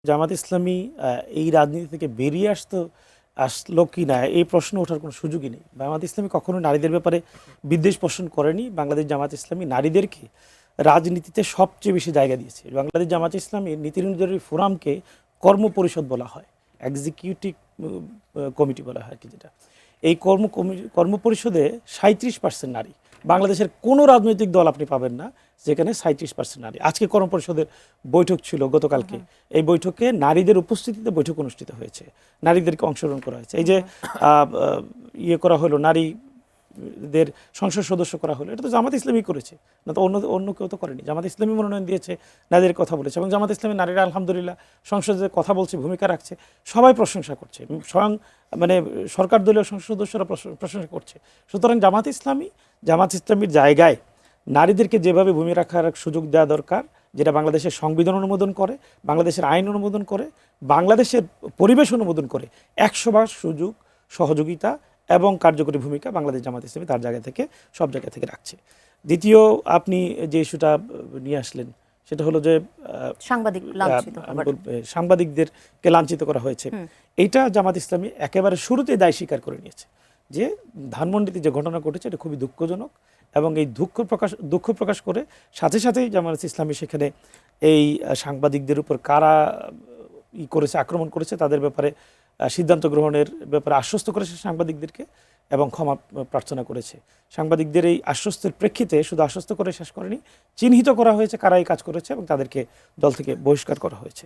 জামাত ইসলামী এই রাজনীতি থেকে বেরিয়ে আসলো কি না এই প্রশ্ন ওঠার কোনো সুযোগই নেই। জামাত ইসলামী কখনো নারীদের ব্যাপারে বিদ্বেষ পোষণ করেনি। বাংলাদেশ জামাত ইসলামী নারীদেরকে রাজনীতিতে সবচেয়ে বেশি জায়গা দিয়েছে। বাংলাদেশ জামাত ইসলামীর নীতি নির্ধারণী ফোরামকে কর্ম পরিষদ বলা হয়, এক্সিকিউটিভ কমিটি বলা হয় কি, যেটা এই কর্ম পরিষদে 37% নারী। বাংলাদেশের কোনো রাজনৈতিক দল আপনি পাবেন না যেখানে 37% নারী। আজকে কর্ম পরিষদের বৈঠক ছিল গতকালকে, এই বৈঠকে নারীদের উপস্থিতিতে বৈঠক অনুষ্ঠিত হয়েছে, নারীদেরকে অংশগ্রহণ করা হয়েছে। এই যে ইয়ে করা হলো, নারীদের সংসদ সদস্য করা হলো, এটা তো জামাত ইসলামী করেছে, না তো অন্য কেউ তো করেনি। জামাত ইসলামী মনোনয়ন দিয়েছে, নারীদের কথা বলেছে, এবং জামাত ইসলামী নারীরা আলহামদুলিল্লাহ সংসদে কথা বলছে, ভূমিকা রাখছে, সবাই প্রশংসা করছে, স্বয়ং মানে সরকার দলীয় সংসদ সদস্যরা প্রশংসা করছে। সুতরাং জামাত ইসলামীর জায়গায় নারীদেরকে যেভাবে ভূমিকা রাখার সুযোগ দেওয়া দরকার, যেটা বাংলাদেশের সংবিধান অনুমোদন করে, বাংলাদেশের আইন অনুমোদন করে, বাংলাদেশের পরিবেশ অনুমোদন করে, 100 সুযোগ, সহযোগিতা এবং কার্যকরী ভূমিকা বাংলাদেশ জামাত ইসলামী তার জায়গা থেকে সব জায়গা থেকে রাখছে। দ্বিতীয়, আপনি যে ইস্যুটা নিয়ে আসলেন সেটা হলো যে সাংবাদিকদেরকে লাঞ্ছিত করা হয়েছে। এইটা জামাত ইসলামী একেবারে শুরুতেই দায় স্বীকার করে নিয়েছে যে ধানমন্ডিতে যে ঘটনা ঘটেছে এটা খুবই দুঃখজনক, এবং এই দুঃখ প্রকাশ করে সাথে সাথেই জামাত ইসলামী সেখানে এই সাংবাদিকদের উপর কারা করেছে, আক্রমণ করেছে, তাদের ব্যাপারে সিদ্ধান্ত গ্রহণের ব্যাপারে আশ্বস্ত করেছে সাংবাদিকদেরকে, এবং ক্ষমা প্রার্থনা করেছে। সাংবাদিকদের এই আশ্বস্তের প্রেক্ষিতে শুধু আশ্বস্ত করে শেষ করেনি, চিহ্নিত করা হয়েছে কারা এই কাজ করেছে এবং তাদেরকে দল থেকে বহিষ্কার করা হয়েছে।